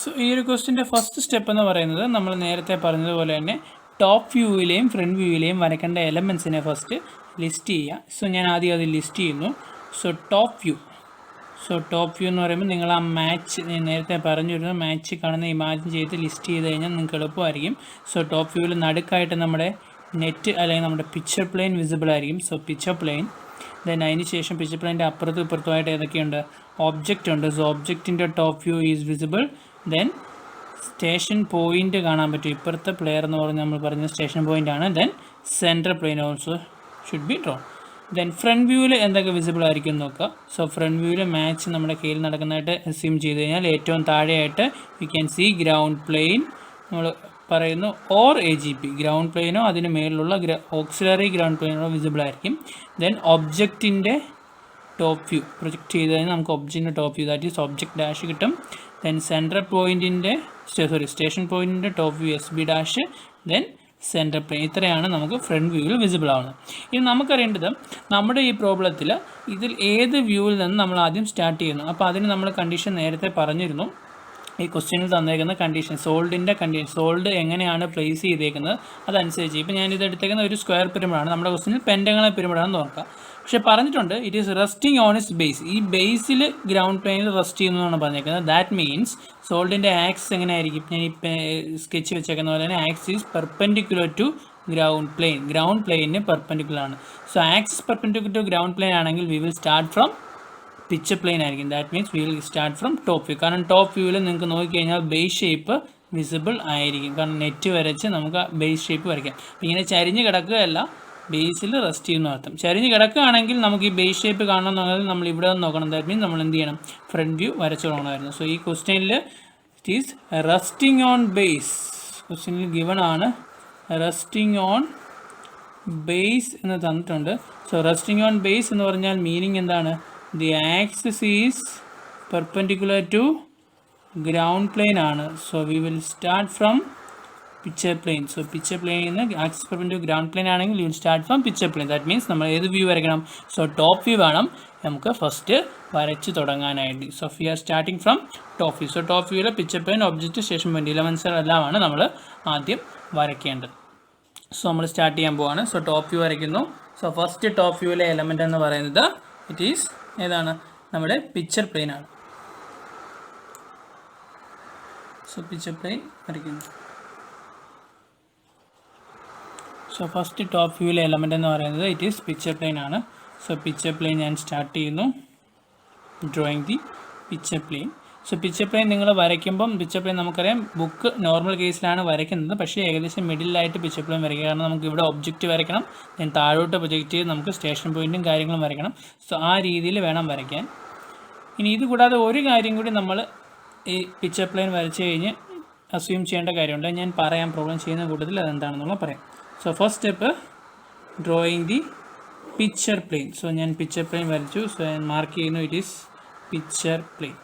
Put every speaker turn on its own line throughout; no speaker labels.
So ഈ ഒരു ക്വസ്റ്റിൻ്റെ first step എന്ന് പറയുന്നത് നമ്മൾ നേരത്തെ പറഞ്ഞതുപോലെ തന്നെ ടോപ്പ് വ്യൂവിലെയും ഫ്രണ്ട് വ്യൂവിലെയും വരയ്ക്കേണ്ട എലമെൻസിനെ ഫസ്റ്റ് ലിസ്റ്റ് ചെയ്യുക. സോ ഞാൻ ആദ്യം അത് ലിസ്റ്റ് ചെയ്യുന്നു. സോ ടോപ്പ് വ്യൂ എന്ന് പറയുമ്പോൾ നിങ്ങൾ ആ മാച്ച് ഞാൻ നേരത്തെ പറഞ്ഞിരുന്നു, മാച്ച് കാണുന്ന ഇമാജിൻ ചെയ്ത് ലിസ്റ്റ് ചെയ്ത് കഴിഞ്ഞാൽ നിങ്ങൾക്ക് എളുപ്പമായിരിക്കും. സോ ടോപ്പ് വ്യൂവിൽ നടുക്കായിട്ട് നമ്മുടെ നെറ്റ് അല്ലെങ്കിൽ നമ്മുടെ പിക്ചർ പ്ലെയിൻ വിസിബിൾ ആയിരിക്കും. സോ പിക്ചർ പ്ലെയിൻ, ദെൻ അതിന് ശേഷം പിക്ചർ പ്ലെയിൻ്റെ അപ്പുറത്തും ഇപ്പുറത്തുമായിട്ട് ഏതൊക്കെയുണ്ട്, ഒബ്ജക്റ്റ് ഉണ്ട്. സോ ഒബ്ജക്റ്റിൻ്റെ top view is visible. Then station point കാണാൻ പറ്റും, ഇപ്പുറത്തെ പ്ലെയർ എന്ന് പറഞ്ഞ് നമ്മൾ പറഞ്ഞ സ്റ്റേഷൻ പോയിൻ്റ് ആണ്. Then centre plane also should be drawn. Then front വ്യൂവിൽ എന്തൊക്കെ വിസിബിൾ ആയിരിക്കും നോക്കുക. സോ ഫ്രണ്ട് വ്യൂവിൽ മാച്ച് നമ്മുടെ കയ്യിൽ നടക്കുന്നതായിട്ട് അസ്യൂം ചെയ്ത് കഴിഞ്ഞാൽ ഏറ്റവും താഴെയായിട്ട് you can see ground plane നമ്മൾ പറയുന്നു, ഓർ AGP ഗ്രൗണ്ട് പ്ലെയിനോ അതിന് മേലുള്ള ഓക്സിലറി ഗ്രൗണ്ട് പ്ലെയിനോ വിസിബിൾ ആയിരിക്കും. ദെൻ ഒബ്ജക്റ്റിൻ്റെ ടോപ്പ് വ്യൂ പ്രൊജക്റ്റ് ചെയ്ത് കഴിഞ്ഞാൽ നമുക്ക് ഒബ്ജക്റ്റിൻ്റെ top view, that is object dash കിട്ടും. ദെൻ സെൻട്രൽ പോയിൻറ്റിൻ്റെ സ്റ്റേഷൻ പോയിൻറ്റിൻ്റെ top view SB dash, then centre plane. ഇത്രയാണ് നമുക്ക് ഫ്രണ്ട് വ്യൂവിൽ വിസിബിൾ ആവുന്നത്. ഇനി നമുക്കറിയേണ്ടത് നമ്മുടെ ഈ പ്രോബ്ലത്തിൽ ഇതിൽ ഏത് വ്യൂവിൽ നിന്ന് നമ്മൾ ആദ്യം സ്റ്റാർട്ട് ചെയ്യുന്നു. അപ്പോൾ അതിന് നമ്മൾ കണ്ടീഷൻ നേരത്തെ പറഞ്ഞിരുന്നു. ഈ ക്വസ്റ്റ്യനിൽ തന്നേക്കുന്ന കണ്ടീഷൻ സോൾഡിൻ്റെ കണ്ടീഷൻ, സോൾഡ് എങ്ങനെയാണ് പ്ലേസ് ചെയ്തേക്കുന്നത് അതനുസരിച്ച്. ഇപ്പോൾ ഞാനിത് എടുത്തേക്കുന്ന ഒരു സ്ക്വയർ പിരമിഡാണ്, നമ്മുടെ ക്വസ്റ്റ്യനിൽ പെൻറ്റഗണൽ പിരമിഡാണെന്ന് നോക്കാം. പക്ഷേ പറഞ്ഞിട്ടുണ്ട് it is resting on its base, ഈ ബേസിൽ ഗ്രൗണ്ട് പ്ലെയിനിൽ റെസ്റ്റ് ചെയ്യുന്നതാണ് പറഞ്ഞേക്കുന്നത്. ദാറ്റ് മീൻസ് സോൾഡിൻ്റെ ആക്സ് എങ്ങനെയായിരിക്കും, ഞാൻ ഈ സ്കെച്ച് വെച്ചേക്കുന്ന പോലെ തന്നെ axis is perpendicular to ground പ്ലെയിനിന് പെർപെൻഡിക്കുലർ ആണ്. So axis perpendicular to ground plane ആണെങ്കിൽ we will start from picture plane ആയിരിക്കും. That means we will start from top view. കാരണം ടോപ്പ് വ്യൂവിൽ നിങ്ങൾക്ക് നോക്കിക്കഴിഞ്ഞാൽ ബേസ് ഷേപ്പ് വിസിബിൾ ആയിരിക്കും. കാരണം നെറ്റ് വരച്ച് നമുക്ക് ബേസ് ഷേപ്പ് വരയ്ക്കാം. അപ്പോൾ ഇങ്ങനെ ചരിഞ്ഞ് കിടക്കുകയല്ല, ബേസിൽ റെസ്റ്റ് ചെയ്യുന്ന അർത്ഥം. ചരിഞ്ഞ് കിടക്കുകയാണെങ്കിൽ നമുക്ക് ഈ ബേസ് ഷേപ്പ് കാണണമെന്നുണ്ടെങ്കിൽ നമ്മൾ ഇവിടെ നിന്ന് നോക്കണം. ദാറ്റ് മീൻസ് നമ്മൾ എന്ത് ചെയ്യണം, ഫ്രണ്ട് വ്യൂ വരച്ചു തുടങ്ങണമായിരുന്നു. സോ ഈ ക്വസ്റ്റ്യനിൽ it is resting on base, ക്വസ്റ്റ്യനിൽ ഗിവൺ ആണ് റെസ്റ്റിംഗ് ഓൺ ബേസ് എന്ന് തന്നിട്ടുണ്ട്. സോ റെസ്റ്റിംഗ് ഓൺ ബേസ് എന്ന് പറഞ്ഞാൽ മീനിങ് എന്താണ്, the axis is perpendicular to ground plane ആണ്. So we will start from picture plane. So picture പ്ലെയിനിൽ നിന്ന് ആക്സിസ് പെർപെൻഡിക്കുലർ ഗ്രൗണ്ട് പ്ലെയിൻ ആണെങ്കിൽ you will start from picture plane. That means നമ്മൾ ഏത് view വരയ്ക്കണം, സോ ടോപ്പ് വ്യൂ വേണം നമുക്ക് first വരച്ച് തുടങ്ങാനായിട്ട്. So we are starting from top view. So top വ്യൂവിലെ picture plane, object, station point, elements എല്ലാമാണ് നമ്മൾ ആദ്യം വരയ്ക്കേണ്ടത്. സോ നമ്മൾ സ്റ്റാർട്ട് ചെയ്യാൻ പോവാണ്. സോ ടോപ്പ് വ്യൂ വരയ്ക്കുന്നു. സോ ഫസ്റ്റ് ടോപ്പ് വ്യൂവിലെ എലമെൻ്റ് എന്ന് പറയുന്നത് ഇറ്റ് ഈസ് ഏതാണ്, നമ്മുടെ പിക്ചർ പ്ലെയിൻ ആണ്. സോ പിക്ചർ പ്ലെയിൻ വരയ്ക്കുന്നു. സോ ഫസ്റ്റ് ടോപ്പ് വ്യൂവിലെ എലമെൻ്റ് എന്ന് പറയുന്നത് ഇറ്റ് ഈസ് പിക്ചർ പ്ലെയിൻ ആണ്. സോ പിക്ചർ പ്ലെയിൻ ഞാൻ സ്റ്റാർട്ട് ചെയ്യുന്നു, drawing the picture plane. So picture plain നിങ്ങൾ വരയ്ക്കുമ്പം പിക്ചർ പ്ലെയിൻ നമുക്കറിയാം ബുക്ക് നോർമൽ കേസിലാണ് വരയ്ക്കുന്നത്, പക്ഷേ ഏകദേശം മിഡിലായിട്ട് പിക്ചർ പ്ലെയിൻ വരയ്ക്കുക. കാരണം നമുക്ക് ഇവിടെ ഒബ്ജക്റ്റ് വരയ്ക്കണം, ദെൻ താഴോട്ട് പ്രൊജക്റ്റ് ചെയ്ത് നമുക്ക് സ്റ്റേഷൻ പോയിൻറ്റും കാര്യങ്ങളും വരയ്ക്കണം. സോ ആ രീതിയിൽ വേണം വരയ്ക്കാൻ. ഇനി ഇത് കൂടാതെ ഒരു കാര്യം കൂടി നമ്മൾ ഈ പിക്ചർ പ്ലെയിൻ വരച്ച് കഴിഞ്ഞ് അസ്യൂം ചെയ്യേണ്ട കാര്യമുണ്ട്. ഞാൻ പറയാം പ്രോബ്ലം ചെയ്യുന്ന കൂട്ടത്തിൽ അതെന്താണെന്നുള്ള പറയാം. So first step drawing the picture plane. So ഞാൻ പിക്ചർ പ്ലെയിൻ വരച്ചു. സോ ഞാൻ മാർക്ക് ചെയ്യുന്നു ഇറ്റ് ഈസ് പിക്ചർ പ്ലെയിൻ.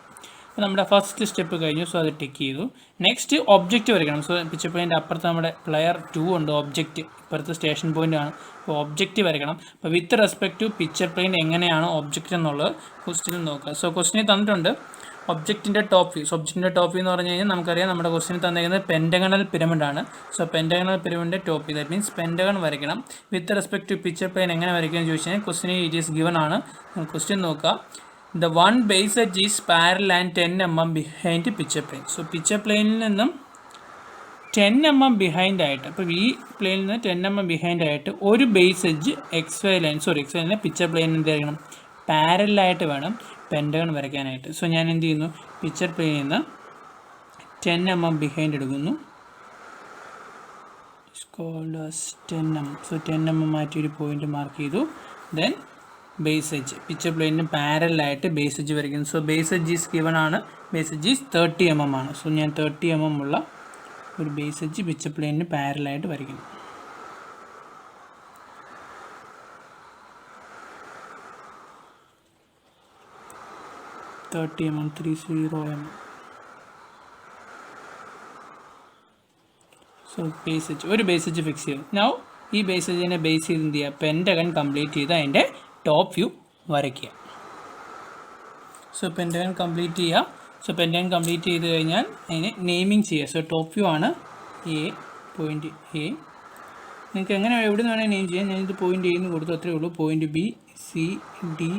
അപ്പോൾ നമ്മുടെ ഫസ്റ്റ് സ്റ്റെപ്പ് കഴിഞ്ഞു. സോ അത് ടിക്ക് ചെയ്തു. നെക്സ്റ്റ് ഒബ്ജക്റ്റ് വരയ്ക്കണം. സോ പിക്ചർ പ്ലെയിൻ്റെ അപ്പുറത്ത് നമ്മുടെ പ്ലെയർ 2 ഉണ്ട്, ഒബ്ജക്റ്റ് ഇപ്പുറത്ത് സ്റ്റേഷൻ പോയിൻ്റ് ആണ്. അപ്പോൾ ഒബ്ജക്റ്റ് വരയ്ക്കണം. അപ്പോൾ with respect to picture plane എങ്ങനെയാണ് ഒബ്ജക്റ്റ് എന്നുള്ളത് ക്വസ്റ്റ്യനിൽ നോക്കുക. സോ ക്വസ്റ്റ്യനിൽ തന്നിട്ടുണ്ട് ഒബ്ജക്റ്റിൻ്റെ ടോപ്പ് വ്യൂ. സോ ഒബ്ജക്റ്റിൻ്റെ ടോപ്പ് വ്യൂ എന്ന് പറഞ്ഞു കഴിഞ്ഞാൽ നമുക്കറിയാം നമ്മുടെ ക്വസ്റ്റ്യനിൽ തന്നിരിക്കുന്നത് പെൻറ്റഗണൽ പിരമിഡാണ്. സോ പെൻറ്റഗണൽ പിരമിഡിൻ്റെ top view, that means pentagon വരയ്ക്കണം. With respect to picture plane എങ്ങനെ വരയ്ക്കുമെന്ന് ചോദിച്ചു കഴിഞ്ഞാൽ ക്വസ്റ്റ്യൻ ഇറ്റ് ഈസ് ഗിവൺ ആണ്. ക്വസ്റ്റ്യൻ നോക്കുക, the one base edge is parallel and 10 mm behind picture plane. So picture plane നിന്നും 10 mm behind ആയിട്ട്, അപ്പോൾ ഈ പ്ലെയിനിൽ നിന്ന് 10 mm behind ആയിട്ട് ഒരു ബേസ് എഡ്ജ് XY ലൈനിലെ പിക്ചർ പ്ലെയിൻ എന്തായിരിക്കണം, പാരലായിട്ട് വേണം പെൻറ്റഗൺ വരയ്ക്കാനായിട്ട്. സോ ഞാൻ എന്ത് ചെയ്യുന്നു, പിക്ചർ പ്ലെയിനിൽ നിന്ന് 10 mm behind എടുക്കുന്നു. It's called as 10 mm. So 10 mm ആയിട്ട് ഒരു പോയിന്റ് മാർക്ക് ചെയ്തു. ദെൻ ബേസ് എഡ്ജ് പിക്ചർ പ്ലെയിനിന് പാരലായിട്ട് ബേസ് എഡ്ജ് വരയ്ക്കുന്നു. So base edge is given ആണ്, ബേസ് എഡ്ജ് ഈസ് 30 mm ആണ്. സോ ഞാൻ 30 mm ഉള്ള ഒരു ബേസ് എഡ്ജ് പിക്ചർ പ്ലെയിനിന് പാരലായിട്ട് വരയ്ക്കുന്നു. സോ ബേസ് എഡ്ജ്, ഒരു ബേസ് എഡ്ജ് ഫിക്സ് ചെയ്തു. നൗ ഈ ബേസ് എഡ്ജിനെ ബേസ് ചെയ്ത് എന്ത് ചെയ്യുക, പെൻറ്റഗൺ കംപ്ലീറ്റ് ചെയ്ത് അതിൻ്റെ ടോപ്പ് വ്യൂ വരയ്ക്കുക. സോ പെൻറ്റഗൺ കംപ്ലീറ്റ് ചെയ്യുക. സോ പെൻറ്റഗൺ കംപ്ലീറ്റ് ചെയ്ത് കഴിഞ്ഞാൽ അതിന് നെയിമിങ് ചെയ്യുക. സോ ടോപ്പ് വ്യൂ ആണ് എ, പോയിൻറ്റ് എ. നിങ്ങൾക്ക് എങ്ങനെ എവിടെ നിന്ന് വേണമെങ്കിൽ നെയിം ചെയ്യാം. ഞാനിത് പോയിൻറ്റ് എ എന്ന് കൊടുത്തു, അത്രയേ ഉള്ളൂ. Point B, C, D,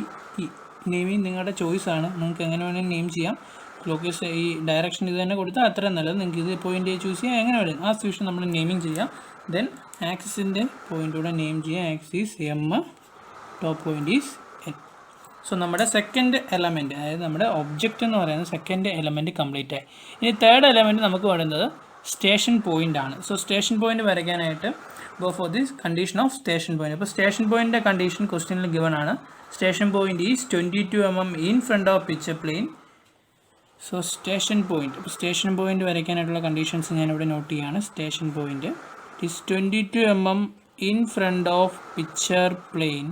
E. Naming നിങ്ങളുടെ ചോയ്സാണ്, നിങ്ങൾക്ക് എങ്ങനെ വേണമെങ്കിൽ നെയിം ചെയ്യാം. ക്ലോക്ക് ഈ ഡയറക്ഷൻ ഇത് തന്നെ കൊടുത്താൽ അത്രയും നല്ലത്. നിങ്ങൾക്ക് ഇത് പോയിൻ്റ് എ ചൂസ് ചെയ്യാം, എങ്ങനെ വേണം ആ സിറ്റുവേഷൻ നമ്മൾ നെയിമിങ് ചെയ്യാം. ദെൻ ആക്സിസിൻ്റെ പോയിൻ്റൂടെ നെയിം ചെയ്യാം. Axis M, top point is N. So നമ്മുടെ സെക്കൻഡ് എലമെൻറ്റ്, അതായത് നമ്മുടെ ഒബ്ജക്റ്റ് എന്ന് പറയുന്നത് സെക്കൻഡ് എലമെൻറ്റ് കംപ്ലീറ്റ് ആയി. ഇനി തേർഡ് എലമെൻറ്റ് നമുക്ക് വേണ്ടുന്നത് സ്റ്റേഷൻ പോയിൻ്റ് ആണ്. സോ സ്റ്റേഷൻ പോയിൻ്റ് വരയ്ക്കാനായിട്ട് go for this condition of station point. അപ്പോൾ സ്റ്റേഷൻ പോയിൻ്റിൻ്റെ കണ്ടീഷൻ ക്വസ്റ്റ്യനിൽ ഗിവൺ ആണ്. Station point is 22 mm in front of picture plane. So station point, അപ്പോൾ സ്റ്റേഷൻ പോയിൻ്റ് വരയ്ക്കാനായിട്ടുള്ള കണ്ടീഷൻസ് ഞാനിവിടെ നോട്ട് ചെയ്യുകയാണ്. Station point is 22 mm in front of picture plane.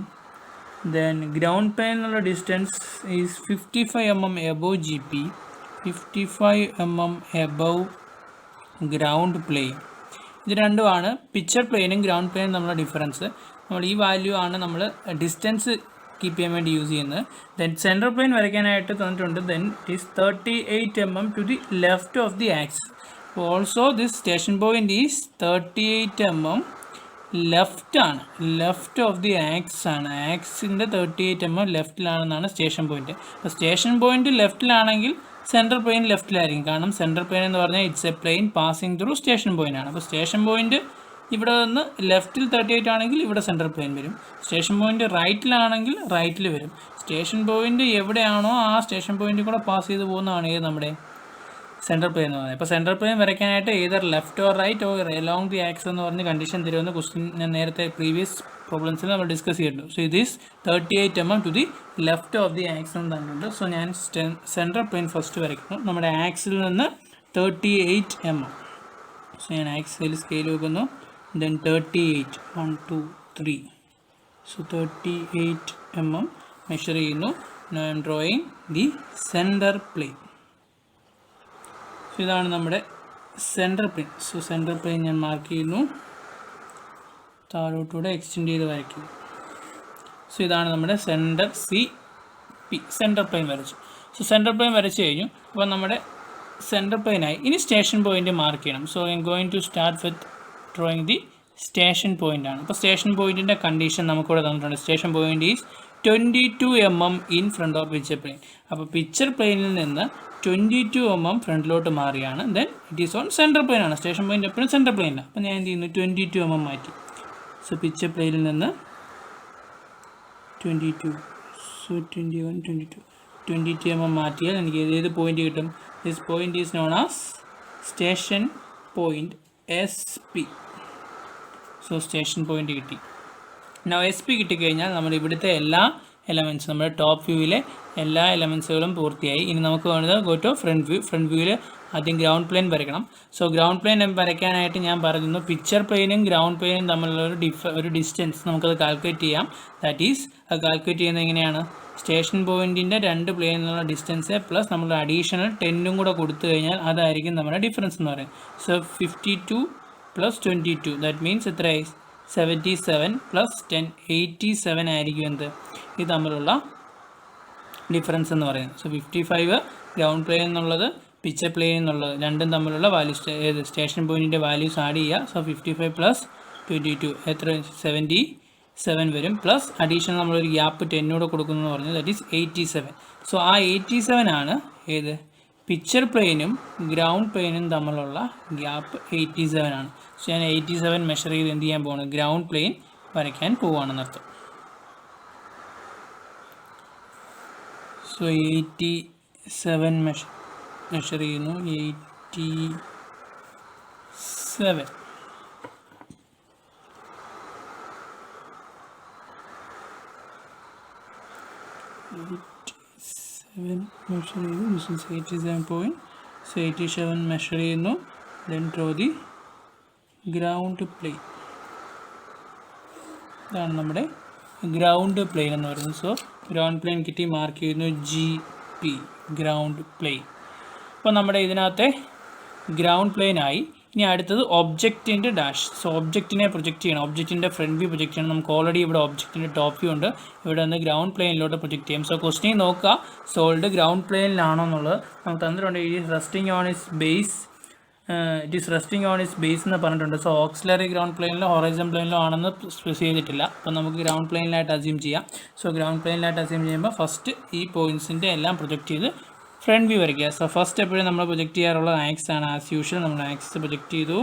Then ground plane എന്നുള്ള distance is 55 mm above G P, 55 mm above ground plain. ഇത് രണ്ടുമാണ് picture പ്ലെയിനും ground പ്ലെയിനും തമ്മിലുള്ള ഡിഫറൻസ്. നമ്മൾ ഈ വാല്യൂ ആണ് നമ്മൾ ഡിസ്റ്റൻസ് കീപ്പ് ചെയ്യാൻ വേണ്ടി യൂസ് ചെയ്യുന്നത്. ദെൻ സെൻട്രൽ പ്ലെയിൻ വരയ്ക്കാനായിട്ട് തന്നിട്ടുണ്ട്. Then it is 38 mm to the left of the axis. Also this station point is 38 mm left ആണ്, ലെഫ്റ്റ് ഓഫ് ദി ആക്സിസ് ആണ്. ആക്സിൻ്റെ 38 mm ലെഫ്റ്റിലാണെന്നാണ് സ്റ്റേഷൻ പോയിൻ്റ്. അപ്പോൾ സ്റ്റേഷൻ പോയിൻ്റ് ലെഫ്റ്റിലാണെങ്കിൽ സെൻട്രൽ പ്ലെയിൻ ലെഫ്റ്റിലായിരിക്കും. കാരണം സെൻട്രൽ പ്ലെയിൻ എന്ന് പറഞ്ഞാൽ it's a plane passing through station point ആണ്. അപ്പോൾ സ്റ്റേഷൻ പോയിൻ്റ് ഇവിടെ നിന്ന് ലെഫ്റ്റിൽ 38 ആണെങ്കിൽ ഇവിടെ സെൻട്രൽ പ്ലെയിൻ വരും. സ്റ്റേഷൻ പോയിൻ്റ് റൈറ്റിലാണെങ്കിൽ റൈറ്റിൽ വരും. സ്റ്റേഷൻ പോയിൻ്റ് എവിടെയാണോ ആ സ്റ്റേഷൻ പോയിൻ്റ് കൂടെ പാസ് ചെയ്ത് പോകുന്നതാണ് ഏത് നമ്മുടെ സെൻട്രൽ പ്ലെയിൻ എന്ന് പറയുന്നത്. ഇപ്പോൾ സെൻട്രൽ പ്ലെയിൻ വരയ്ക്കാനായിട്ട് either left or right or along the axis എന്ന് പറഞ്ഞ് കണ്ടീഷൻ തരുമെന്ന് ക്വസ്റ്റ്യൻ ഞാൻ നേരത്തെ പ്രീവിയസ് പ്രോബ്ലംസിൽ നമ്മൾ ഡിസ്കസ് ചെയ്തിട്ടുണ്ട്. സോ ഇത് is 38 mm to the left of the axis എന്ന് തന്നിട്ടുണ്ട്. സോ ഞാൻ സെൻട്രൽ പ്ലെയിൻ ഫസ്റ്റ് വരയ്ക്കുന്നു. നമ്മുടെ ആക്സിൽ നിന്ന് 38 mm. സോ ഞാൻ ആക്സിൽ സ്കെയിൽ വെക്കുന്നു. ദെൻ 38, 1, 2, 3. സോ 38 mm മെഷർ ചെയ്യുന്നു. Now I'm drawing the centre plane. So ഇതാണ് നമ്മുടെ centre plane. So centre plane ഞാൻ മാർക്ക് ചെയ്യുന്നു, താഴോട്ടൂടെ എക്സ്റ്റെൻഡ് ചെയ്ത് വരയ്ക്കുന്നു. സോ ഇതാണ് നമ്മുടെ centre C P, centre plane വരച്ചു. സോ സെൻറ്റർ പ്ലെയിൻ വരച്ചു കഴിഞ്ഞു. അപ്പോൾ നമ്മുടെ സെൻറ്റർ പ്ലെയിനായി. ഇനി സ്റ്റേഷൻ പോയിൻ്റ് മാർക്ക് ചെയ്യണം. So I'm going to start with drawing the station point ആണ്. അപ്പോൾ സ്റ്റേഷൻ പോയിൻറ്റിൻ്റെ കണ്ടീഷൻ നമുക്കിവിടെ തന്നിട്ടുണ്ട്. Station point is 22 mm in front of picture plane. അപ്പോൾ പിക്ചർ പ്ലെയിനിൽ നിന്ന് 22 mm ഫ്രണ്ടിലോട്ട് മാറിയാണ്. Then it is on central plane ആണ്. സ്റ്റേഷൻ പോയിൻ്റ് എപ്പോഴും സെൻട്രൽ പ്ലെയിനിലാണ്. അപ്പോൾ ഞാൻ എന്ത് ചെയ്യുന്നു, 22 mm മാറ്റി. സോ പിക്ചർ പ്ലെയിനിൽ നിന്ന് 22, സോ 21, 22 mm മാറ്റിയാൽ എനിക്ക് ഏത് പോയിൻ്റ് കിട്ടും? This point is known as station point SP. So station point കിട്ടി. നൗ SP കിട്ടിക്കഴിഞ്ഞാൽ നമ്മൾ ഇവിടുത്തെ എല്ലാ എലമെൻറ്റ്സും, നമ്മുടെ ടോപ്പ് വ്യൂവിലെ എല്ലാ എലമെൻറ്റ്സുകളും പൂർത്തിയായി. ഇനി നമുക്ക് വേണ്ടത് go to front view. Front വ്യൂവിൽ ആദ്യം ഗ്രൗണ്ട് പ്ലെയിൻ വരയ്ക്കണം. സോ ഗ്രൗണ്ട് പ്ലെയിൻ വരയ്ക്കാനായിട്ട് ഞാൻ പറയുന്നു, പിക്ചർ പ്ലെയിനും ഗ്രൗണ്ട് പ്ലെയിനും തമ്മിലുള്ള ഒരു ഡിസ്റ്റൻസ് നമുക്കത് കാൽക്കുലേറ്റ് ചെയ്യാം. ദാറ്റ് ഈസ് അത് കാൽക്കുലേറ്റ് ചെയ്യുന്നത് എങ്ങനെയാണ്? സ്റ്റേഷൻ പോയിൻറ്റിൻ്റെ രണ്ട് പ്ലെയിനിലുള്ള ഡിസ്റ്റൻസ് പ്ലസ് നമ്മൾ അഡീഷണൽ 10 കൂടെ കൊടുത്തു കഴിഞ്ഞാൽ അതായിരിക്കും നമ്മുടെ ഡിഫറൻസ് എന്ന് പറയുന്നത്. സോ 52 + 22 ദാറ്റ് മീൻസ് എത്രയായി? 77 + 10, 87 ആയിരിക്കും എന്ത് ഇത് തമ്മിലുള്ള ഡിഫറൻസ് എന്ന് പറയുന്നത്. സോ 55 ഗ്രൗണ്ട് പ്ലെയിൻ എന്നുള്ളത് പിക്ചർ പ്ലെയിൻ എന്നുള്ളത് രണ്ടും തമ്മിലുള്ള വാല്യൂസ് ഏത് സ്റ്റേഷൻ പോയിൻറ്റിൻ്റെ വാല്യൂസ് ആഡ് ചെയ്യുക. സോ 55 + 22 എത്ര? 77 വരും. പ്ലസ് അഡീഷണൽ നമ്മളൊരു ഗ്യാപ്പ് 10 കൂടെ കൊടുക്കുന്നു എന്ന് പറഞ്ഞു, ദാറ്റ് ഈസ് 87. സോ ആ 87 ആണ് ഏത് പിക്ചർ പ്ലെയിനും ഗ്രൗണ്ട് പ്ലെയിനും തമ്മിലുള്ള ഗ്യാപ്പ് 87 ആണ്. സോ ഞാൻ 87 മെഷർ ചെയ്ത് എന്ത് ചെയ്യാൻ പോവാണ്? ഗ്രൗണ്ട് പ്ലെയിൻ വരയ്ക്കാൻ പോവുകയാണെന്നർത്ഥം. സോ 87 മെഷർ ചെയ്യുന്നു. 87 മെഷർ ചെയ്യുന്നു. This is 87 point. So 87 measure ചെയ്യുന്നു. Then draw the ground plane. ഇതാണ് നമ്മുടെ ഗ്രൗണ്ട് പ്ലെയിൻ എന്ന് പറയുന്നത്. സോ ഗ്രൗണ്ട് പ്ലെയിൻ കിട്ടി, മാർക്ക് ചെയ്യുന്നു GP ഗ്രൗണ്ട് പ്ലെയിൻ. അപ്പോൾ നമ്മുടെ ഇതിനകത്തെ ഗ്രൗണ്ട് പ്ലെയിനായി. ഇനി അടുത്തത് ഒബ്ജക്റ്റിൻ്റെ ഡാഷ്. സോ ഒബ്ജക്റ്റിനെ പ്രൊജക്റ്റ് ചെയ്യണം, ഒബ്ജക്റ്റിൻ്റെ ഫ്രണ്ട് വ്യൂ പ്രൊജക്റ്റ് ചെയ്യണം. നമുക്ക് ഓൾറെഡി ഇവിടെ ഒബ്ജക്റ്റിൻ്റെ ടോപ്പ് വ്യൂ ഉണ്ട്, ഇവിടെ നിന്ന് ഗ്രൗണ്ട് പ്ലെയിനിലോട്ട് പ്രൊജക്റ്റ് ചെയ്യും. സോ ക്വസ്റ്റ്യൻ നോക്കുക, സോൾഡ് ഗ്രൗണ്ട് പ്ലെയിനിലാണോ എന്നുള്ളത് നമുക്ക് തന്നിട്ടുണ്ട്. It is resting on is base, it is resting on is base എന്ന് പറഞ്ഞിട്ടുണ്ട്. സോ ഓക്സിലറി ഗ്രൗണ്ട് പ്ലെയിനിലോ ഹൊറൈസൺ പ്ലെയിനിലോ ആണെന്ന് സ്പെസിഫൈ ചെയ്തിട്ടില്ല. അപ്പോൾ നമുക്ക് ഗ്രൗണ്ട് പ്ലെയിനിലായിട്ട് അസ്യൂം ചെയ്യാം. സോ ഗ്രൗണ്ട് പ്ലെയിനിലായിട്ട് അസ്യൂം ചെയ്യുമ്പോൾ ഫസ്റ്റ് ഈ പോയിൻറ്റ്സിൻ്റെ എല്ലാം പ്രൊജക്റ്റ് ചെയ്ത് ഫ്രണ്ട് വ്യൂ വരയ്ക്കുക. സോ ഫസ്റ്റ് എപ്പോഴും നമ്മൾ പ്രൊജക്റ്റ് ചെയ്യാറുള്ളത് ആക്സ് ആണ്. ആസ് യൂഷ്വൽ നമ്മൾ ആക്സ് പ്രൊജക്റ്റ് ചെയ്തു,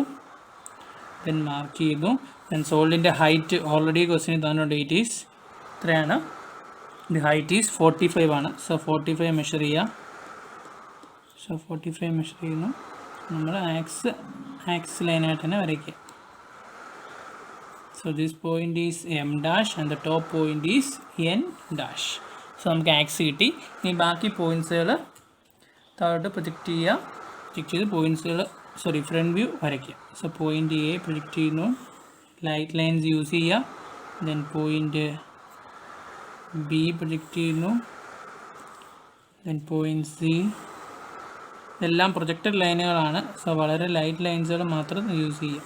ദെൻ മാർക്ക് ചെയ്തു. ദെൻ സോൾഡിൻ്റെ ഹൈറ്റ് ഓൾറെഡി ക്വസ്റ്റ്യൻ തന്നിട്ടുണ്ട്. ഇറ്റ് ഈസ് എത്രയാണ്? ദി ഹൈറ്റ് ഈസ് 45 ആണ്. സോ 45 മെഷർ ചെയ്യുക. സോ 45 മെഷർ ചെയ്യുന്നു. നമ്മൾ ആക്സ് ലൈനായിട്ട് തന്നെ വരയ്ക്കുക. So this point is M dash and the top point is N dash. So നമുക്ക് ആക്സ് കിട്ടി. ഇനി ബാക്കി പോയിൻറ്റ്സുകൾ താഴോട്ട് പ്രൊജക്റ്റ് ചെയ്യുക. പ്രൊജക്റ്റ് ചെയ്ത് പോയിൻറ്റ്സുകൾ ഫ്രണ്ട് വ്യൂ വരയ്ക്കുക. സോ പോയിൻ്റ് എ പ്രൊജക്റ്റ് ചെയ്യുന്നു, ലൈറ്റ് ലൈൻസ് യൂസ് ചെയ്യുക. ദെൻ പോയിൻ്റ് ബി പ്രൊജക്റ്റ് ചെയ്യുന്നു, ദെൻ പോയിൻ്റ് സി. ഇതെല്ലാം പ്രൊജക്റ്റഡ് ലൈനുകളാണ്. സോ വളരെ ലൈറ്റ് ലൈൻസുകൾ മാത്രം യൂസ് ചെയ്യുക.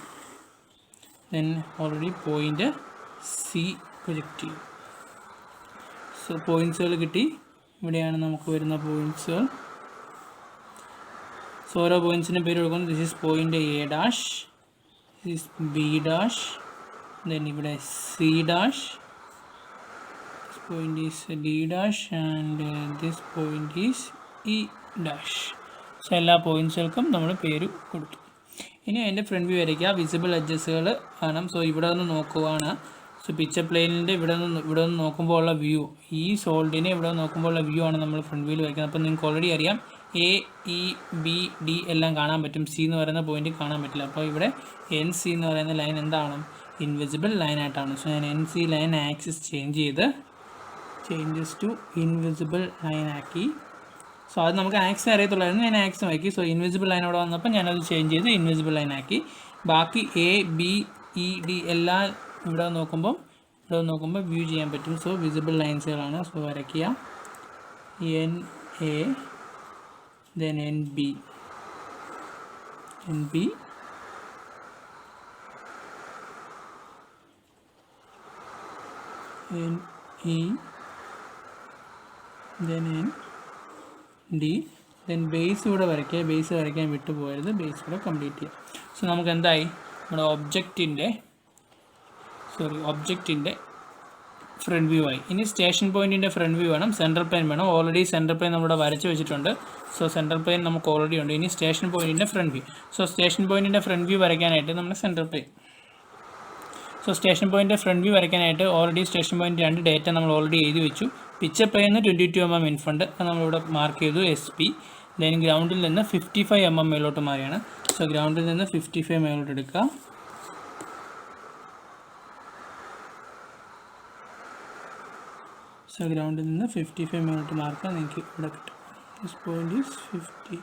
Then already point C project ചെയ്യും. സോ പോയിൻറ്റ്സുകൾ കിട്ടി. ഇവിടെയാണ് നമുക്ക് വരുന്ന പോയിൻറ്റ്സുകൾ. സോ ഓരോ പോയിൻറ്റ്സിൻ്റെ പേര് കൊടുക്കുന്നു. This is point A dash, this is B dash, then ഇവിടെ C dash, this point is D dash and this point is E dash. So എല്ലാ പോയിൻറ്റ്സുകൾക്കും നമ്മൾ പേര് കൊടുത്തു. ഇനി അതിൻ്റെ ഫ്രണ്ട് വ്യൂ വരയ്ക്കുക. വിസിബിൾ എഡ്ജസുകൾ കാണാം. സോ ഇവിടെ നിന്ന് നോക്കുവാണ്. സോ പിക്ചർ പ്ലെയിനിൻ്റെ ഇവിടെ നിന്ന് നോക്കുമ്പോൾ ഉള്ള വ്യൂ, ഈ സോൾഡിനെ ഇവിടെ നോക്കുമ്പോൾ ഉള്ള വ്യൂ ആണ് നമ്മൾ ഫ്രണ്ട് വ്യൂവിൽ വയ്ക്കുന്നത്. അപ്പോൾ നിങ്ങൾക്ക് ഓൾറെഡി അറിയാം എ ഇ ബി ഡി എല്ലാം കാണാൻ പറ്റും, സി എന്ന് പറയുന്ന പോയിന്റ് കാണാൻ പറ്റില്ല. അപ്പോൾ ഇവിടെ എൻ സി എന്ന് പറയുന്ന ലൈൻ എന്താണ്? ഇൻവിസിബിൾ ലൈനായിട്ടാണ്. സോ ഞാൻ N C line axis changes to invisible line ആക്കി. സോ അത് നമുക്ക് ആക്സിന് അറിയത്തുള്ളായിരുന്നു, ഞാൻ ആക്സിന് ആക്കി. സോ ഇൻവിസിബിൾ ലൈൻ അവിടെ വന്നപ്പോൾ ഞാനത് ചേഞ്ച് ചെയ്ത് ഇൻവിസിബിൾ ലൈൻ ആക്കി. ബാക്കി എ ബി ഇ ഡി എല്ലാം ഇവിടെ നോക്കുമ്പോൾ വ്യൂ ചെയ്യാൻ പറ്റും. സോ വിസിബിൾ ലൈൻസുകളാണ്. സോ വരയ്ക്കുക. N A, then NB, NE, then ND, then base ഇവിടെ വരയ്ക്കുക. ബേസ് വരയ്ക്കാൻ വിട്ടു പോയത്, ബേസ് ഇവിടെ കംപ്ലീറ്റ് ചെയ്യുക. സോ നമുക്ക് എന്തായി? നമ്മുടെ ഒബ്ജക്റ്റിൻ്റെ ഫ്രണ്ട് വ്യൂ ആയി. ഇനി സ്റ്റേഷൻ പോയിൻറ്റിൻ്റെ ഫ്രണ്ട് വ്യൂ വേണം, സെൻട്രൽ പ്ലെയിൻ വേണം. ഓൾറെഡി സെൻട്രൽ പ്ലെയിൻ നമ്മുടെ വരച്ച് വെച്ചിട്ടുണ്ട്. സോ സെൻട്രൽ പ്ലെയിൻ നമുക്ക് ഓൾറെഡി ഉണ്ട്. ഇനി സ്റ്റേഷൻ പോയിൻറ്റിൻ്റെ ഫ്രണ്ട് വ്യൂ. സോ സ്റ്റേഷൻ പോയിൻറ്റിൻ്റെ ഫ്രണ്ട് വ്യൂ വരയ്ക്കാനായിട്ട് നമ്മൾ central plane. So station point front view വരയ്ക്കാനായിട്ട് ഓൾറെഡി സ്റ്റേഷൻ പോയിൻറ്റ് 2 ഡേറ്റ നമ്മൾ ഓൾറെഡി എഴുതി വെച്ചു. പിക്ചർ പ്ലെയിൻ 22 mm ഇൻഫ്രണ്ട്, അത് നമ്മളിവിടെ മാർക്ക് ചെയ്തു SP. ദെൻ ഗ്രൗണ്ടിൽ നിന്ന് 55 mm മേലോട്ട് മാറിയാണ്. സോ ഗ്രൗണ്ടിൽ നിന്ന് 55 മേലോട്ട് എടുക്കുക. സോ ഗ്രൗണ്ടിൽ നിന്ന് 55 മേലോട്ട് മാർക്ക് നിങ്ങൾക്ക് ഇവിടെ കിട്ടും. This point is 50.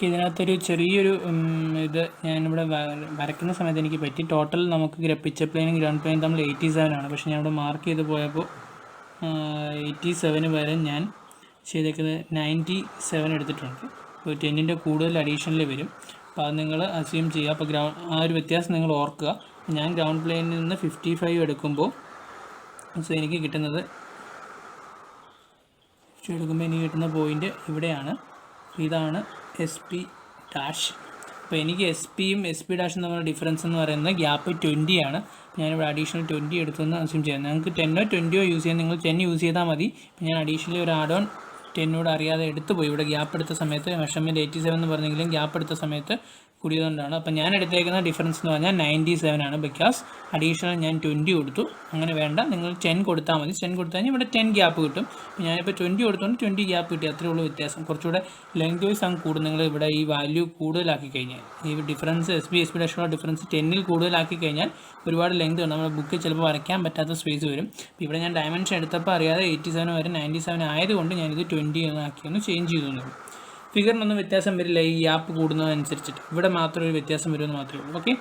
ഇതിനകത്തൊരു ചെറിയൊരു ഇത് ഞാനിവിടെ വരയ്ക്കുന്ന സമയത്ത് എനിക്ക് പറ്റി. ടോട്ടൽ നമുക്ക് പിക്ചർ പ്ലെയിനും ഗ്രൗണ്ട് പ്ലെയിനും തമ്മിൽ 87 ആണ്. പക്ഷേ ഞാനിവിടെ മാർക്ക് ചെയ്ത് പോയപ്പോൾ 87 വരെ ഞാൻ ചെയ്തേക്കുന്നത് 97 എടുത്തിട്ടുണ്ട്. അപ്പോൾ 10ൻ്റെ കൂടുതൽ അഡീഷണൽ വരും. അപ്പോൾ അത് നിങ്ങൾ അസ്യൂം ചെയ്യുക. അപ്പോൾ ആ ഒരു വ്യത്യാസം നിങ്ങൾ ഓർക്കുക. ഞാൻ ഗ്രൗണ്ട് പ്ലെയിനിൽ നിന്ന് 55 എടുക്കുമ്പോൾ എനിക്ക് കിട്ടുന്നത് എനിക്ക് കിട്ടുന്ന പോയിൻ്റ് ഇവിടെയാണ്. ഇതാണ് SP ഡാഷ്. അപ്പോൾ എനിക്ക് SP യും SP ഡാഷും തമ്മിലുള്ള ഡിഫറൻസ് എന്ന് പറയുന്നത് ഗ്യാപ്പ് 20 ആണ്. ഞാനിവിടെ അഡീഷണൽ 20 എടുത്തെന്ന് അസ്യൂം ചെയ്യാം. നിങ്ങൾക്ക് 10 ഓ 20 യൂസ് ചെയ്യാം. നിങ്ങൾ 10 യൂസ് ചെയ്താൽ മതി. ഇപ്പോൾ ഞാൻ അഡീഷണലി ഒരു ആഡ് ഓൺ 10 അറിയാതെ എടുത്തു പോയി. ഇവിടെ ഗ്യാപ്പ് എടുത്ത സമയത്ത് മെഷർമെൻറ്റ് 87 എന്ന് പറഞ്ഞെങ്കിലും ഗ്യാപ്പ് എടുത്ത സമയത്ത് കൂടിയതുകൊണ്ടാണ്. അപ്പോൾ ഞാൻ എടുത്തേക്കുന്ന ഡിഫറൻസ് എന്ന് പറഞ്ഞാൽ 97 ആണ്. ബിക്കോസ് അഡീഷണൽ ഞാൻ 20 കൊടുത്തു. അങ്ങനെ വേണ്ട, നിങ്ങൾ 10 കൊടുത്താൽ മതി. 10 കൊടുത്തു കഴിഞ്ഞാൽ ഇവിടെ 10 ഗ്യാപ്പ് കിട്ടും. അപ്പോൾ ഞാനിപ്പോൾ 20 കൊടുത്തുകൊണ്ട് 20 ഗ്യാപ്പ് കിട്ടി. അത്രേ ഉള്ളൂ വ്യത്യാസം. കുറച്ചുകൂടെ ലെങ്ത് വൈസ് അങ്ങ് കൂടും. നിങ്ങൾ ഇവിടെ ഈ വാല്യൂ കൂടുതലാക്കി കഴിഞ്ഞാൽ, ഈ ഡിഫറൻസ് SP ഡാഷുള്ള ഡിഫറൻസ് 10ൽ കൂടുതലാക്കി കഴിഞ്ഞാൽ ഒരുപാട് ലെങ്ത് ഉണ്ട്. നമ്മുടെ ബുക്കിൽ ചിലപ്പോൾ വരയ്ക്കാൻ പറ്റാത്ത സ്പേസ് വരും. അപ്പോൾ ഇവിടെ ഞാൻ ഡയമെൻഷൻ എടുത്തപ്പോൾ അറിയാതെ 87 വരെ 97 ആയതുകൊണ്ട് ഞാനിത് 20 ആക്കിയൊന്ന് ചേഞ്ച് ചെയ്തു. ഫിഗറിനൊന്നും വ്യത്യാസം വരില്ല ഈ ഗ്യാപ്പ് കൂടുന്നതനുസരിച്ചിട്ട്. ഇവിടെ മാത്രം ഒരു വ്യത്യാസം വരുമെന്ന് മാത്രമേ ഉള്ളൂ. ഓക്കെ,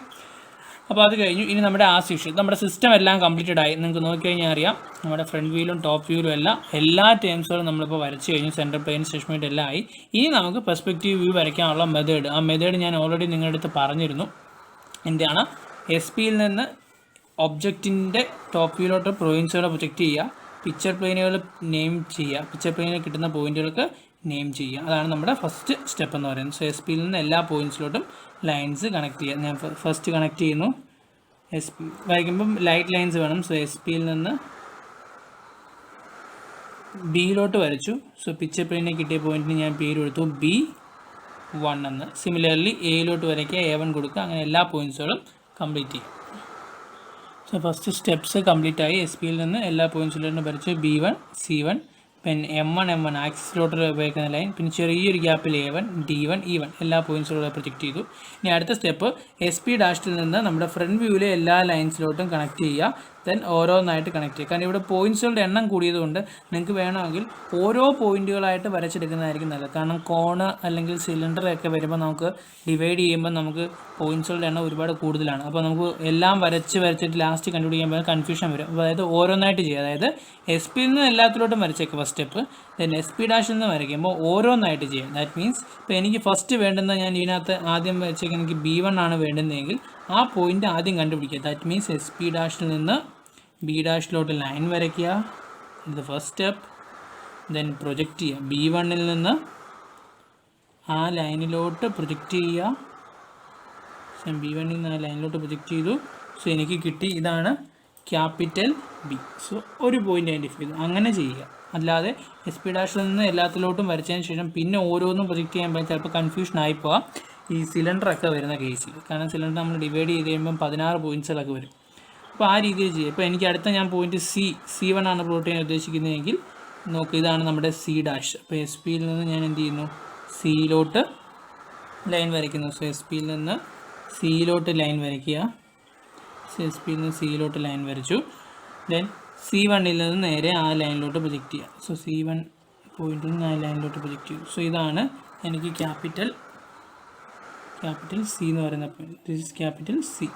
അപ്പോൾ അത് കഴിഞ്ഞു. ഇനി നമ്മുടെ ആസ് യൂഷ്വൽ നമ്മുടെ സിസ്റ്റം എല്ലാം കംപ്ലീറ്റഡ് ആയി. നിങ്ങൾക്ക് നോക്കിക്കഴിഞ്ഞാൽ അറിയാം നമ്മുടെ ഫ്രണ്ട് വ്യൂയിലും ടോപ്പ് വ്യൂയിലും എല്ലാം എല്ലാ ടേംസുകളും നമ്മളിപ്പോൾ വരച്ച് കഴിഞ്ഞു. സെൻറ്റർ പ്ലെയിൻ സ്റ്റേറ്റ്മെൻറ്റ് എല്ലാം ആയി. ഇനി നമുക്ക് പെർസ്പെക്റ്റീവ് വ്യൂ വരയ്ക്കാനുള്ള മെത്തേഡ്, ആ മെത്തേഡ് ഞാൻ ഓൾറെഡി നിങ്ങളുടെ അടുത്ത് പറഞ്ഞിരുന്നു. എന്താണ്, എസ് പിയിൽ നിന്ന് ഒബ്ജക്റ്റിൻ്റെ ടോപ്പ് വ്യൂയിലോട്ട് പോയിൻറ്റ്സുകളെ പ്രൊജക്റ്റ് ചെയ്യുക, പിക്ചർ പ്ലെയിനുകൾ നെയിം ചെയ്യുക, പിക്ചർ പ്ലെയിനിൽ കിട്ടുന്ന പോയിൻറ്റുകൾക്ക് നെയിം ചെയ്യുക. അതാണ് നമ്മുടെ ഫസ്റ്റ് സ്റ്റെപ്പ് എന്ന് പറയുന്നത്. സോ എസ് പിയിൽ നിന്ന് എല്ലാ പോയിൻറ്റ്സിലോട്ടും ലൈൻസ് കണക്ട് ചെയ്യുക. ഞാൻ ഫസ്റ്റ് കണക്ട് ചെയ്യുന്നു. എസ് പി വരയ്ക്കുമ്പം ലൈറ്റ് ലൈൻസ് വേണം. സോ എസ് പിയിൽ നിന്ന് ബിയിലോട്ട് വരച്ചു. സോ പിക്ചർ പ്ലെയിനിൽ കിട്ടിയ പോയിന്റിന് ഞാൻ പേര് കൊടുത്തു B1 എന്ന്. സിമിലർലി എയിലോട്ട് വരയ്ക്കുക, A1 കൊടുക്കുക. അങ്ങനെ എല്ലാ പോയിൻറ്റ്സുകളും കംപ്ലീറ്റ് ചെയ്യും. സോ ഫസ്റ്റ് സ്റ്റെപ്സ് കംപ്ലീറ്റ് ആയി. എസ് പിയിൽ നിന്ന് എല്ലാ പോയിൻറ്റ്സിലോട്ടും വരച്ചു. B1 C1 പിന്നെ M1 ആക്സിസിലോട്ട് ഉപയോഗിക്കുന്ന ലൈൻ, പിന്നെ ചെറിയൊരു ഗ്യാപ്പിൽ A1 D1 E1 എല്ലാ പോയിൻറ്റ്സുകളും പ്രൊജക്റ്റ് ചെയ്തു. ഇനി അടുത്ത സ്റ്റെപ്പ് എസ് പി ഡാഷിൽ നിന്ന് നമ്മുടെ ഫ്രണ്ട് വ്യൂവിലെ എല്ലാ ലൈൻസിലോട്ടും കണക്ട് ചെയ്യുക. ദെൻ ഓരോന്നായിട്ട് കണക്ട് ചെയ്യുക. കാരണം ഇവിടെ പോയിൻറ്റ്സുകളുടെ എണ്ണം കൂടിയതുകൊണ്ട് നിങ്ങൾക്ക് വേണമെങ്കിൽ ഓരോ പോയിൻറ്റുകളായിട്ട് വരച്ചെടുക്കുന്നതായിരിക്കും നല്ലത്. കാരണം കോണ് അല്ലെങ്കിൽ സിലിണ്ടറൊക്കെ വരുമ്പോൾ നമുക്ക് ഡിവൈഡ് ചെയ്യുമ്പോൾ നമുക്ക് പോയിൻറ്റ്സുകളുടെ എണ്ണം ഒരുപാട് കൂടുതലാണ്. അപ്പോൾ നമുക്ക് എല്ലാം വരച്ചിട്ട് ലാസ്റ്റ് കണ്ടുപിടിക്കുമ്പോൾ കൺഫ്യൂഷൻ വരും. അതായത് ഓരോന്നായിട്ട് ചെയ്യുക. അതായത് എസ് പിയിൽ നിന്ന് എല്ലാത്തിലോട്ടും വരച്ചേക്കുക first step. Then S P ഡാഷിൽ നിന്ന് വരയ്ക്കുമ്പോൾ ഓരോന്നായിട്ട് ചെയ്യുക. ദാറ്റ് മീൻസ് ഇപ്പോൾ എനിക്ക് ഫസ്റ്റ് വേണ്ടുന്ന ഞാൻ ഇതിനകത്ത് ആദ്യം വരച്ചേക്ക് എനിക്ക് B1 ആണ് വേണ്ടുന്നതെങ്കിൽ ആ പോയിൻ്റ് ആദ്യം കണ്ടുപിടിക്കുക. ദാറ്റ് മീൻസ് എസ് പി ഡാഷിൽ നിന്ന് ബി ഡാഷിലോട്ട് ലൈൻ വരയ്ക്കുക. ഇത് ഫസ്റ്റ് സ്റ്റെപ്പ്. ദെൻ പ്രൊജക്റ്റ് ചെയ്യുക. B1 നിന്ന് ആ ലൈനിലോട്ട് പ്രൊജക്റ്റ് ചെയ്യുക. B1 നിന്ന് ആ ലൈനിലോട്ട് പ്രൊജക്റ്റ് ചെയ്തു. സോ എനിക്ക് കിട്ടി, ഇതാണ് ക്യാപിറ്റൽ ബി. സോ ഒരു പോയിൻ്റ് ഐഡൻറ്റിഫൈ ചെയ്തു. അങ്ങനെ ചെയ്യുക. അല്ലാതെ എസ് പി ഡാഷിൽ നിന്ന് എല്ലാത്തിലോട്ടും വരച്ചതിന് ശേഷം പിന്നെ ഓരോന്നും പ്രൊജക്റ്റ് ചെയ്യാൻ പറ്റും. ചിലപ്പോൾ കൺഫ്യൂഷൻ ആയിപ്പോവാം ഈ സിലിണ്ടറൊക്കെ വരുന്ന കേസിൽ. കാരണം സിലിണ്ടർ നമ്മൾ ഡിവൈഡ് ചെയ്ത് കഴിയുമ്പം 16 പോയിൻറ്റ്സുകളൊക്കെ വരും. അപ്പോൾ ആ രീതിയിൽ ചെയ്യുക. ഇപ്പോൾ എനിക്ക് അടുത്ത ഞാൻ പോയിൻറ്റ് C1 ആണ് പ്ലോട്ട് ചെയ്യാൻ ഉദ്ദേശിക്കുന്നതെങ്കിൽ നോക്കുക, ഇതാണ് നമ്മുടെ സി ഡാഷ്. അപ്പോൾ എസ് പിയിൽ നിന്ന് ഞാൻ എന്ത് ചെയ്യുന്നു, സിയിലോട്ട് ലൈൻ വരയ്ക്കുന്നു. സോ എസ് പിയിൽ നിന്ന് സിയിലോട്ട് ലൈൻ വരയ്ക്കുക. എസ് പിയിൽ നിന്ന് സിയിലോട്ട് ലൈൻ വരച്ചു. ദെൻ C1 നിന്ന് നേരെ ആ ലൈനിലോട്ട് പ്രൊജക്റ്റ് ചെയ്യുക. സോ C1 പോയിന്റിൽ നിന്ന് ആ ലൈനിലോട്ട് പ്രൊജക്റ്റ് ചെയ്യും. സോ ഇതാണ് എനിക്ക് ക്യാപിറ്റൽ സി എന്ന് പറയുന്ന point. This is capital C.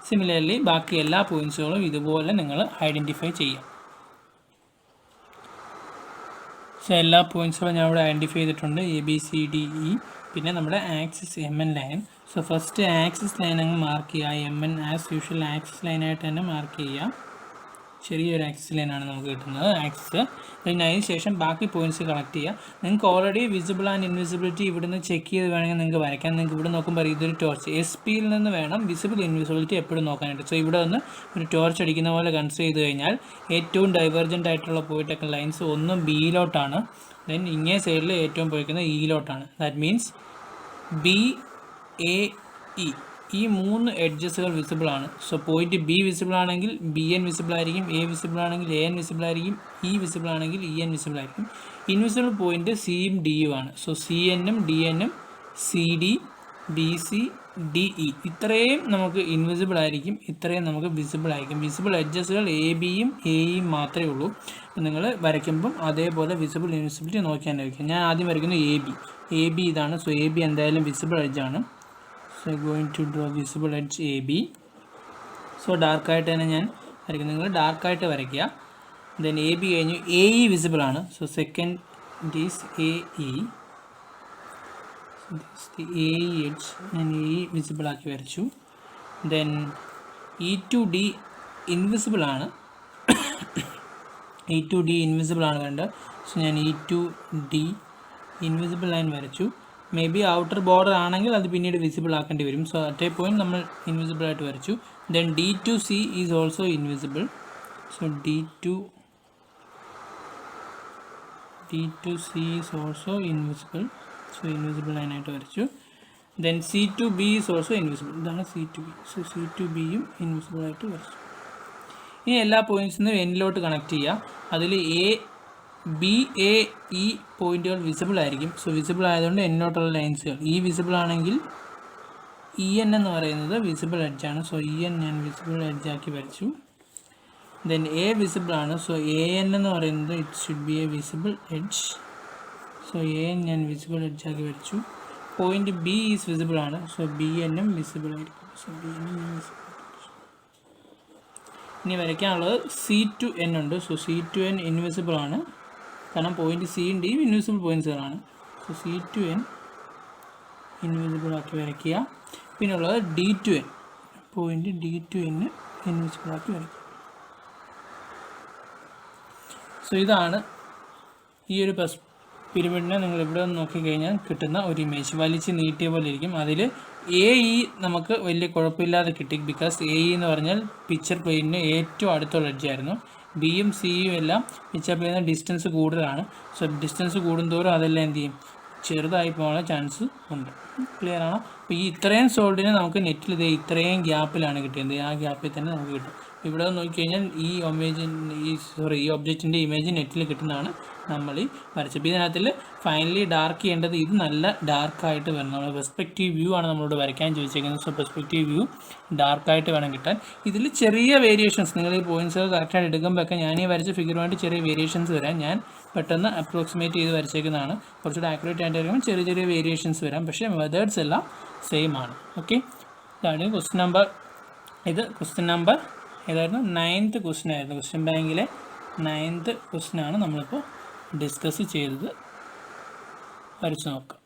Similarly ബാക്കി എല്ലാ പോയിൻറ്റ്സുകളും ഇതുപോലെ നിങ്ങൾ ഐഡൻറ്റിഫൈ ചെയ്യാം. സോ എല്ലാ പോയിൻറ്റ്സുകളും ഞാൻ ഇവിടെ ഐഡൻറ്റിഫൈ ചെയ്തിട്ടുണ്ട്. ABCDE. പിന്നെ നമ്മുടെ axis MN line. So first axis line അങ്ങ് മാർക്ക് ചെയ്യുക. MN ആസ് യൂഷ്വൽ ആക്സിസ് ലൈനായിട്ട് തന്നെ മാർക്ക് ചെയ്യുക. ചെറിയൊരു ആക്സിസ് ലൈനാണ് നമുക്ക് കിട്ടുന്നത്, ആക്സിസ്. പിന്നെ അതിന് ശേഷം ബാക്കി പോയിൻറ്റ്സ് കളക്ട് ചെയ്യുക. നിങ്ങൾക്ക് ഓൾറെഡി വിസിബിൾ ആൻഡ് ഇൻവിസിബിലിറ്റി ഇവിടുന്ന് ചെക്ക് ചെയ്ത് വേണമെങ്കിൽ നിങ്ങൾക്ക് വരയ്ക്കാം. നിങ്ങൾക്ക് ഇവിടെ നോക്കുമ്പോൾ ഇതൊരു ടോർച്ച്. എസ് പിയിൽ നിന്ന് വേണം വിസിബിൾ ഇൻവിസിബിലിറ്റി എപ്പോഴും നോക്കാനായിട്ട്. സോ ഇവിടെ ഒന്ന് ഒരു ടോർച്ച് അടിക്കുന്ന പോലെ കൺസിഡർ ചെയ്ത് കഴിഞ്ഞാൽ ഏറ്റവും ഡൈവേർജൻ്റ് ആയിട്ടുള്ള പോയിട്ടൊക്കെ ലൈൻസ് ഒന്ന് ബിയിലോട്ടാണ്. ദെൻ ഇങ്ങേ സൈഡിൽ ഏറ്റവും പോയിരിക്കുന്നത് ഇയിലോട്ടാണ്. ദാറ്റ് മീൻസ് BAE ഈ 3 എഡ്ജസുകൾ വിസിബിൾ ആണ്. സോ പോയിന്റ് ബി വിസിബിൾ ആണെങ്കിൽ BN വിസിബിൾ ആയിരിക്കും, A വിസിബിൾ ആണെങ്കിൽ AN വിസിബിൾ ആയിരിക്കും, E വിസിബിൾ ആണെങ്കിൽ EN വിസിബിൾ ആയിരിക്കും. ഇൻവിസിബിൾ പോയിന്റ് സിയും ഡിയും ആണ്. സോ CNഉം DNഉം CD BC DE ഇത്രയും നമുക്ക് ഇൻവിസിബിൾ ആയിരിക്കും, ഇത്രയും നമുക്ക് വിസിബിൾ ആയിരിക്കും. വിസിബിൾ എഡ്ജസുകൾ ABയും AEയും മാത്രമേ ഉള്ളൂ. നിങ്ങൾ വരയ്ക്കുമ്പം അതേപോലെ വിസിബിൾ ഇൻവിസിബിലിറ്റി നോക്കിയാൽ ഞാൻ ആദ്യം വരയ്ക്കുന്നു AB ഇതാണ്. സോ AB എന്തായാലും വിസിബിൾ എഡ്ജാണ്. So going to draw visible edge AB. So ഡാർക്കായിട്ട് തന്നെ ഞാൻ വരയ്ക്കുന്നു. നിങ്ങൾ ഡാർക്കായിട്ട് വരയ്ക്കുക. ദെൻ AB കഴിഞ്ഞു. AE വിസിബിൾ ആണ്. So second is AE. AE edge ഞാൻ AE വിസിബിൾ ആക്കി വരച്ചു. Then E to D invisible ആണ്. E to D ഇൻവിസിബിൾ ആണ് വേണ്ടത്. സോ ഞാൻ E to D invisible line വരച്ചു. മേ ബി ഔട്ടർ ബോർഡർ ആണെങ്കിൽ അത് പിന്നീട് വിസിബിൾ ആക്കേണ്ടി വരും. സോ അറ്റ് എ പോയിന്റ് നമ്മൾ ഇൻവിസിബിൾ ആയിട്ട് വരച്ചു. Then D to C is also invisible. So D to C is also invisible. So invisible ലൈനായിട്ട് വരച്ചു. Then C to B is also invisible. ഇതാണ് C to B. So C to Bയും invisible ആയിട്ട് വരച്ചു. ഇനി എല്ലാ പോയിന്റ്സിനും എന്നിലോട്ട് കണക്ട് ചെയ്യുക. അതിൽ BAE പോയിന്റുകൾ വിസിബിൾ ആയിരിക്കും. സോ വിസിബിൾ ആയതുകൊണ്ട് എന്നോട്ടുള്ള ലൈൻസുകൾ വിസിബിൾ ആണെങ്കിൽ EN എന്ന് പറയുന്നത് വിസിബിൾ എഡ്ജാണ്. സോ EN ഞാൻ വിസിബിൾ എഡ്ജാക്കി വരച്ചു. ദെൻ A വിസിബിൾ ആണ്. സോ AN എന്ന് പറയുന്നത് it should be A visible edge. So AN ഞാൻ വിസിബിൾ എഡ്ജാക്കി വരച്ചു. പോയിന്റ് B ഈസ് വിസിബിൾ ആണ്. സോ BNഉം വിസിബിൾ ആയിരിക്കും. ഇനി വരയ്ക്കാനുള്ളത് C2N ഉണ്ട്. സോ C2N ഇൻവിസിബിൾ ആണ്, കാരണം പോയിന്റ് സിയും ഡിയും ഇൻവിസിബിൾ പോയിന്റ്സുകളാണ്. സോ C2N ഇൻവിസിബിൾ ആക്കി വരയ്ക്കുക. പിന്നെ ഉള്ളത് D2N, പോയിന്റ് D2N ഇൻവിസിബിൾ ആക്കി വരയ്ക്കുക. സോ ഇതാണ് ഈ ഒരു പിരമിഡിനെ നിങ്ങൾ ഇവിടെ നിന്ന് നോക്കിക്കഴിഞ്ഞാൽ കിട്ടുന്ന ഒരു ഇമേജ്. വലിച്ച് നീട്ടിയ പോലെ ഇരിക്കും. അതിൽ AE നമുക്ക് വലിയ കുഴപ്പമില്ലാതെ കിട്ടി, ബിക്കോസ് AE എന്ന് പറഞ്ഞാൽ പിക്ചർ പ്ലെയിനിന് ഏറ്റവും അടുത്തുള്ള എഡ്ജായിരുന്നു. ബിയും സിയും എല്ലാം പിക്ചർ പ്ലെയിനിന് ഡിസ്റ്റൻസ് കൂടുതലാണ്. സോ ഡിസ്റ്റൻസ് കൂടുന്തോറും അതെല്ലാം എന്ത് ചെയ്യും, ചെറുതായി പോകാനുള്ള ചാൻസ് ഉണ്ട്. ക്ലിയർ ആണോ? അപ്പോൾ ഈ ഇത്രയും സോൾഡിനെ നമുക്ക് നെറ്റിൽ ഇത് ഇത്രയും ഗ്യാപ്പിലാണ് കിട്ടിയത്. ആ ഗ്യാപ്പിൽ തന്നെ നമുക്ക് കിട്ടും. ഇവിടെ നോക്കിക്കഴിഞ്ഞാൽ ഈ ഈ ഒബ്ജക്റ്റിൻ്റെ ഇമേജ് നെറ്റിൽ കിട്ടുന്നതാണ് നമ്മൾ ഈ വരച്ചത്. ഇതിനകത്തിൽ ഫൈനലി ഡാർക്ക് ചെയ്യേണ്ടത് ഇത് നല്ല ഡാർക്കായിട്ട് വരണം. നമ്മൾ പെർസ്പെക്റ്റീവ് വ്യൂ ആണ് നമ്മളോട് വരയ്ക്കാൻ ചോദിച്ചേക്കുന്നത്. സോ പെർസ്പെക്റ്റീവ് വ്യൂ ഡാർക്കായിട്ട് വേണം കിട്ടാൻ. ഇതിൽ ചെറിയ വേരിയേഷൻസ്, നിങ്ങൾ ഈ പോയിൻറ്റ്സുകൾ കറക്റ്റായിട്ട് എടുക്കുമ്പോഴൊക്കെ ഞാൻ ഈ വരച്ച ഫിഗറുമായിട്ട് ചെറിയ വേരിയേഷൻസ് വരാം. ഞാൻ പെട്ടെന്ന് അപ്രോക്സിമേറ്റ് ചെയ്ത് വരച്ചേക്കുന്നതാണ്. കുറച്ചുകൂടെ ആക്യുറേറ്റ് ആയിട്ട് വരുമ്പോൾ ചെറിയ ചെറിയ വേരിയേഷൻസ് വരാം, പക്ഷേ മെത്തേഡ്സ് എല്ലാം സെയിം ആണ്. ഓക്കെ, ഇതാണ് ക്വസ്റ്റ്യൻ നമ്പർ. ഇത് ക്വസ്റ്റ്യൻ നമ്പർ ഏതായിരുന്നു? 9th ക്വസ്റ്റ്യൻ ആയിരുന്നു. ക്വസ്റ്റ്യൻ ബാങ്കിലെ 9th ക്വസ്റ്റ്യൻ ആണ് നമ്മളിപ്പോൾ ഡിസ്കസ് ചെയ്തത്. വരച്ച് നോക്കാം.